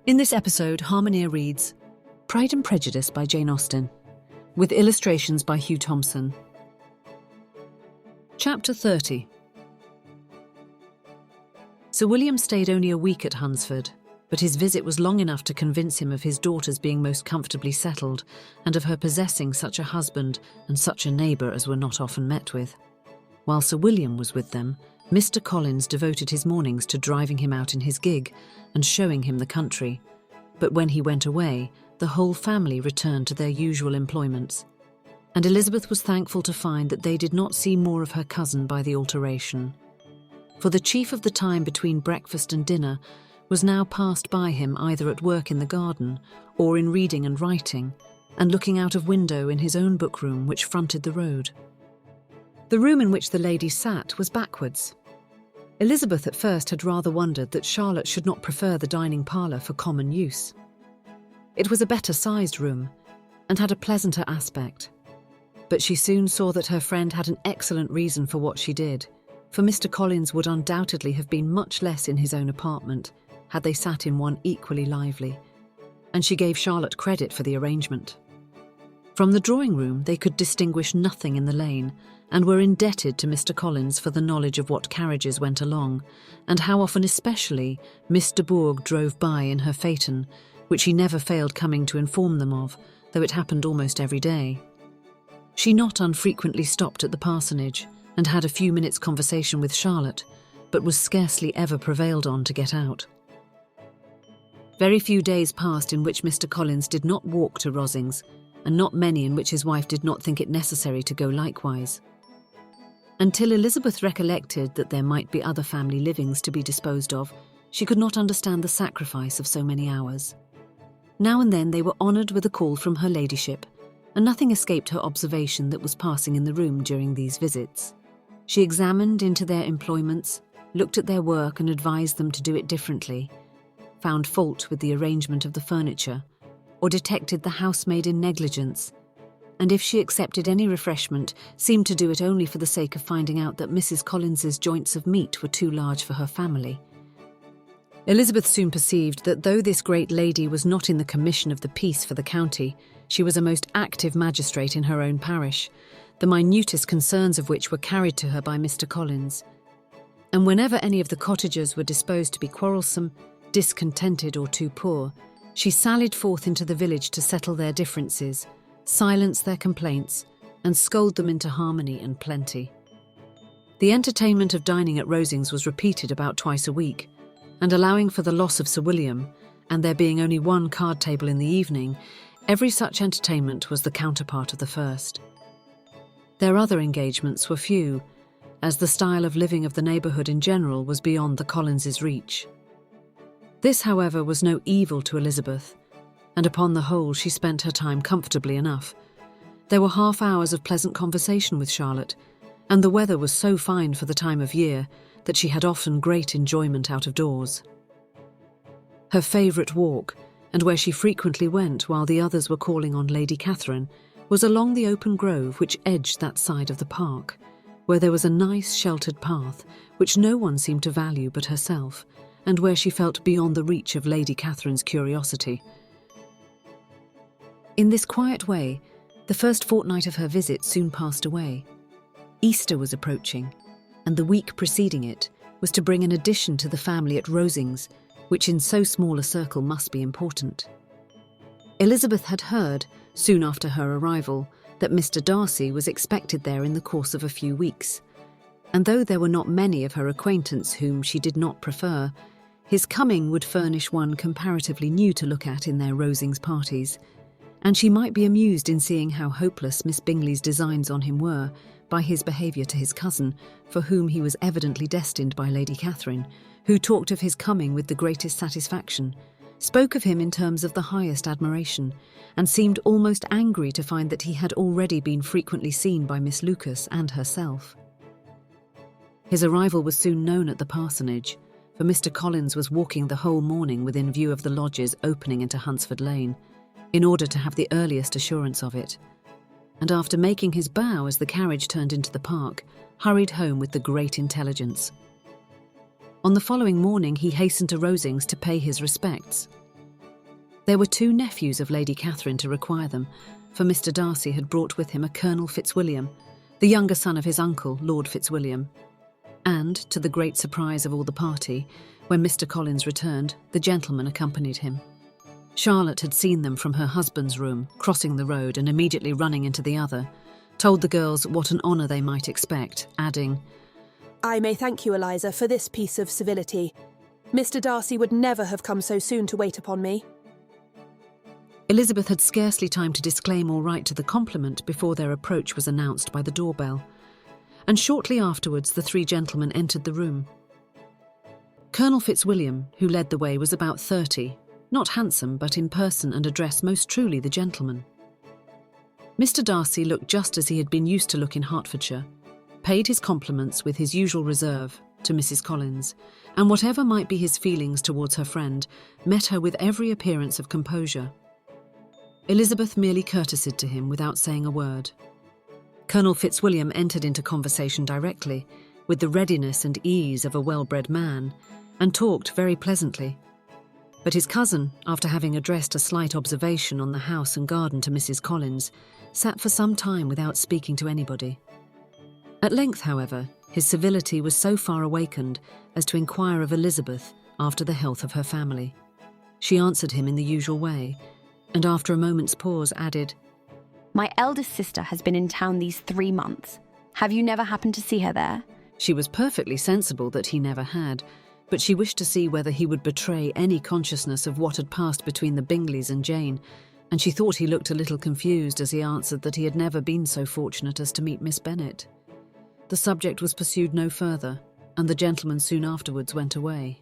In this episode, Harmoneer reads Pride and Prejudice by Jane Austen, with illustrations by Hugh Thomson. Chapter 30. Sir William stayed only a week at Hunsford, but his visit was long enough to convince him of his daughter's being most comfortably settled and of her possessing such a husband and such a neighbour as were not often met with. While Sir William was with them, Mr. Collins devoted his mornings to driving him out in his gig and showing him the country. But when he went away, the whole family returned to their usual employments, and Elizabeth was thankful to find that they did not see more of her cousin by the alteration. For the chief of the time between breakfast and dinner was now passed by him either at work in the garden or in reading and writing, and looking out of window in his own bookroom which fronted the road. The room in which the ladies sat was backwards. Elizabeth at first had rather wondered that Charlotte should not prefer the dining parlour for common use. It was a better-sized room, and had a pleasanter aspect. But she soon saw that her friend had an excellent reason for what she did, for Mr. Collins would undoubtedly have been much less in his own apartment had they sat in one equally lively, and she gave Charlotte credit for the arrangement. From the drawing-room they could distinguish nothing in the lane, and were indebted to Mr. Collins for the knowledge of what carriages went along, and how often especially Miss de Bourgh drove by in her phaeton, which he never failed coming to inform them of, though it happened almost every day. She not unfrequently stopped at the parsonage, and had a few minutes' conversation with Charlotte, but was scarcely ever prevailed on to get out. Very few days passed in which Mr. Collins did not walk to Rosings, and not many in which his wife did not think it necessary to go likewise. Until Elizabeth recollected that there might be other family livings to be disposed of, she could not understand the sacrifice of so many hours. Now and then they were honoured with a call from her ladyship, and nothing escaped her observation that was passing in the room during these visits. She examined into their employments, looked at their work and advised them to do it differently, found fault with the arrangement of the furniture, or detected the housemaid in negligence, and if she accepted any refreshment, seemed to do it only for the sake of finding out that Mrs. Collins's joints of meat were too large for her family. Elizabeth soon perceived that though this great lady was not in the commission of the peace for the county, she was a most active magistrate in her own parish, the minutest concerns of which were carried to her by Mr. Collins. And whenever any of the cottagers were disposed to be quarrelsome, discontented or too poor, she sallied forth into the village to settle their differences, silence their complaints, and scold them into harmony and plenty. The entertainment of dining at Rosings was repeated about twice a week, and allowing for the loss of Sir William, and there being only one card table in the evening, every such entertainment was the counterpart of the first. Their other engagements were few, as the style of living of the neighbourhood in general was beyond the Collinses' reach. This, however, was no evil to Elizabeth, and upon the whole she spent her time comfortably enough. There were half hours of pleasant conversation with Charlotte, and the weather was so fine for the time of year that she had often great enjoyment out of doors. Her favourite walk, and where she frequently went while the others were calling on Lady Catherine, was along the open grove which edged that side of the park, where there was a nice sheltered path which no one seemed to value but herself, and where she felt beyond the reach of Lady Catherine's curiosity. In this quiet way, the first fortnight of her visit soon passed away. Easter was approaching, and the week preceding it was to bring an addition to the family at Rosings, which in so small a circle must be important. Elizabeth had heard, soon after her arrival, that Mr. Darcy was expected there in the course of a few weeks, and though there were not many of her acquaintance whom she did not prefer, his coming would furnish one comparatively new to look at in their Rosings parties, and she might be amused in seeing how hopeless Miss Bingley's designs on him were by his behaviour to his cousin, for whom he was evidently destined by Lady Catherine, who talked of his coming with the greatest satisfaction, spoke of him in terms of the highest admiration, and seemed almost angry to find that he had already been frequently seen by Miss Lucas and herself. His arrival was soon known at the parsonage, for Mr. Collins was walking the whole morning within view of the lodges opening into Hunsford Lane, in order to have the earliest assurance of it, and after making his bow as the carriage turned into the park, hurried home with the great intelligence. On the following morning he hastened to Rosings to pay his respects. There were 2 nephews of Lady Catherine to require them, for Mr. Darcy had brought with him a Colonel Fitzwilliam, the younger son of his uncle, Lord Fitzwilliam. And, to the great surprise of all the party, when Mr. Collins returned, the gentleman accompanied him. Charlotte had seen them from her husband's room, crossing the road and immediately running into the other, told the girls what an honour they might expect, adding, "I may thank you, Eliza, for this piece of civility. Mr. Darcy would never have come so soon to wait upon me." Elizabeth had scarcely time to disclaim all right to the compliment before their approach was announced by the doorbell, and shortly afterwards the 3 gentlemen entered the room. Colonel Fitzwilliam, who led the way, was about 30, not handsome, but in person and address most truly the gentleman. Mr. Darcy looked just as he had been used to look in Hertfordshire, paid his compliments with his usual reserve to Mrs. Collins, and whatever might be his feelings towards her friend, met her with every appearance of composure. Elizabeth merely courtesied to him without saying a word. Colonel Fitzwilliam entered into conversation directly, with the readiness and ease of a well-bred man, and talked very pleasantly. But his cousin, after having addressed a slight observation on the house and garden to Mrs. Collins, sat for some time without speaking to anybody. At length, however, his civility was so far awakened as to inquire of Elizabeth after the health of her family. She answered him in the usual way, and after a moment's pause added, "My eldest sister has been in town these 3 months. Have you never happened to see her there?" She was perfectly sensible that he never had, but she wished to see whether he would betray any consciousness of what had passed between the Bingleys and Jane, and she thought he looked a little confused as he answered that he had never been so fortunate as to meet Miss Bennet. The subject was pursued no further, and the gentleman soon afterwards went away.